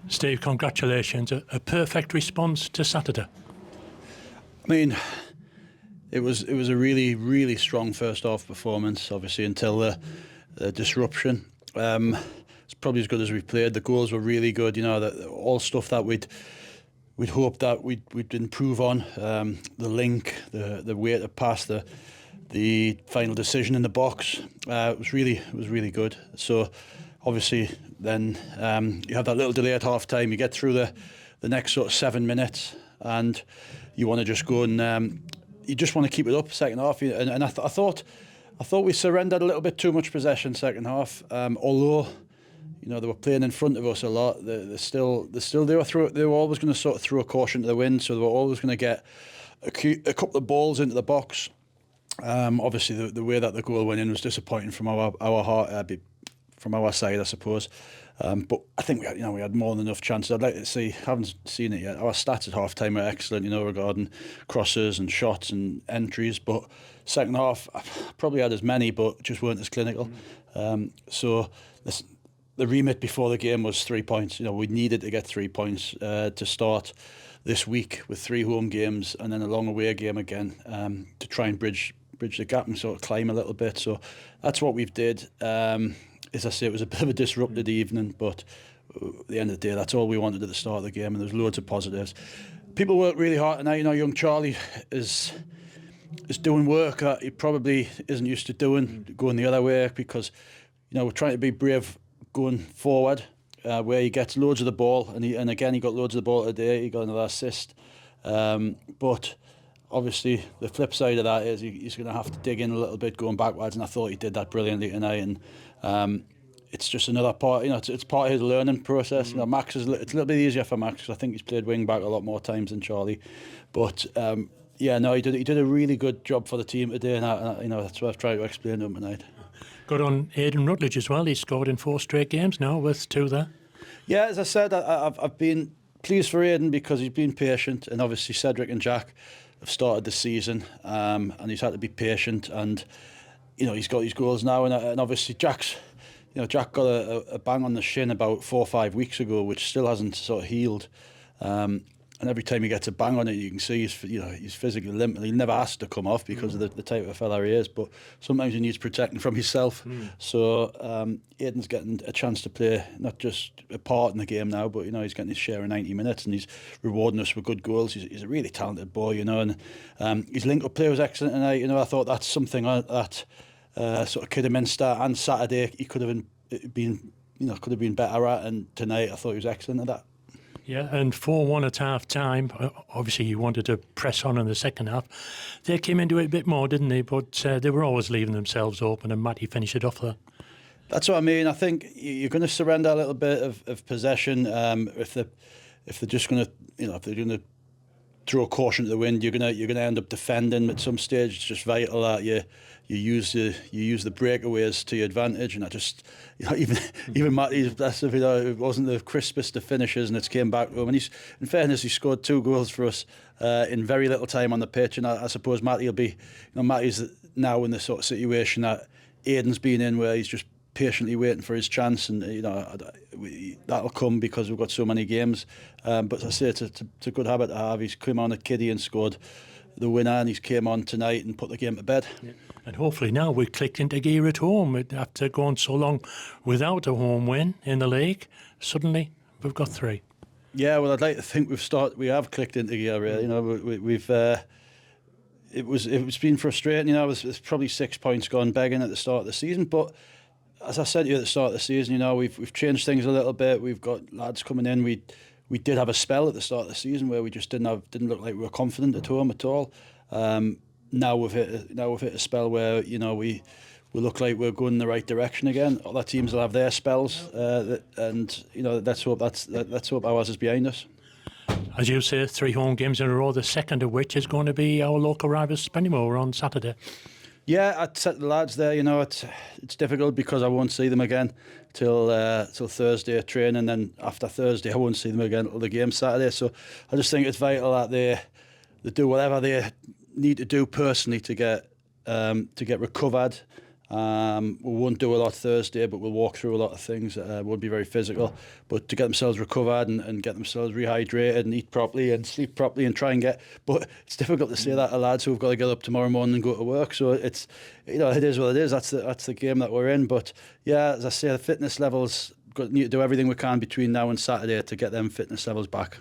Steve, congratulations. A perfect response to Saturday. I mean, it was a really, really strong first half performance, obviously, until the disruption. It's probably as good as we've played. The goals were really good, all stuff that we'd hoped that we'd improve on. The link, the way to pass, the final decision in the box. It was really good. So obviously then you have that little delay at half time. You get through the next sort of 7 minutes, and you want to just go and you just want to keep it up second half. And I thought we surrendered a little bit too much possession second half. Although they were playing in front of us a lot. They were always going to sort of throw a caution to the wind. So they were always going to get a couple of balls into the box. Obviously, the way that the goal went in was disappointing from from our side, I suppose. But I think we had more than enough chances. I'd like to see. Haven't seen it yet. Our stats at half time are excellent. Regarding crosses and shots and entries. But second half, I probably had as many, but just weren't as clinical. So the remit before the game was 3 points. We needed to get 3 points to start this week with 3 home games and then a long away game again to try and bridge the gap and sort of climb a little bit. So that's what we've did. As I say, it was a bit of a disrupted evening, but at the end of the day, that's all we wanted at the start of the game, and there's loads of positives. People worked really hard tonight. Young Charlie is doing work that he probably isn't used to doing, going the other way, because we're trying to be brave going forward, where he gets loads of the ball, and again he got loads of the ball today. He got another assist, but obviously the flip side of that is he's going to have to dig in a little bit going backwards, and I thought he did that brilliantly tonight. And it's just another part. It's part of his learning process. Max it's a little bit easier for Max because I think he's played wing back a lot more times than Charlie, but. He did a really good job for the team today, and that's what I've tried to explain to him tonight. Good on Aiden Rutledge as well. He's scored in 4 straight games now with 2 there. Yeah, as I said, I've been pleased for Aiden because he's been patient, and obviously Cedric and Jack have started the season, and he's had to be patient, and he's got his goals now, and obviously Jack got a bang on the shin about 4 or 5 weeks ago, which still hasn't sort of healed. And every time he gets a bang on it, you can see he's physically limp. He never has to come off because of the type of fella he is. But sometimes he needs protecting from himself. So Aiden's getting a chance to play not just a part in the game now, but he's getting his share of 90 minutes, and he's rewarding us with good goals. He's a really talented boy, and his link-up play was excellent tonight. I thought that's something that sort of Kidderminster and Saturday he could have been better at, and tonight I thought he was excellent at that. Yeah, and 4-1 at half time. Obviously, you wanted to press on in the second half. They came into it a bit more, didn't they? But they were always leaving themselves open, and Matty finished it off there. That's what I mean. I think you're going to surrender a little bit of possession if they're just going to, if they're going to throw caution to the wind. You're going to end up defending at some stage. It's just vital that you use the breakaways to your advantage, and I just even Matty's it wasn't the crispest of finishes, and it's came back to him. And in fairness, he scored 2 goals for us in very little time on the pitch, and I suppose Matty will be Matty's now in the sort of situation that Aiden's been in, where he's just patiently waiting for his chance, and that'll come because we've got so many games. But as I say, it's a good habit to have. He's come on at Kiddie and scored the winner, and he's came on tonight and put the game to bed. Yeah. And hopefully now we've clicked into gear at home. After going so long without a home win in the league, suddenly we've got 3. Yeah, well, I'd like to think we have clicked into gear. Really, we've. It's been frustrating. It's probably 6 points gone begging at the start of the season, but as I said to you at the start of the season, we've changed things a little bit. We've got lads coming in. We did have a spell at the start of the season where we just didn't look like we were confident at home at all. Now we've hit a spell where we look like we're going in the right direction again. Other teams will have their spells, and let's hope ours is behind us. As you say, 3 home games in a row. The second of which is going to be our local rivals, Spennymore, on Saturday. Yeah, I'd set the lads there. It's difficult because I won't see them again till Thursday at training, and then after Thursday I won't see them again till the game Saturday. So I just think it's vital that they do whatever they need to do personally to get recovered We won't do a lot Thursday, but we'll walk through a lot of things. Won't be very physical, but to get themselves recovered and get themselves rehydrated and eat properly and sleep properly and try and get. But it's difficult to say that to lads who've got to get up tomorrow morning and go to work. So it's, it is what it is. That's the game that we're in. But yeah, as I say, the fitness levels, need to do everything we can between now and Saturday to get them fitness levels back.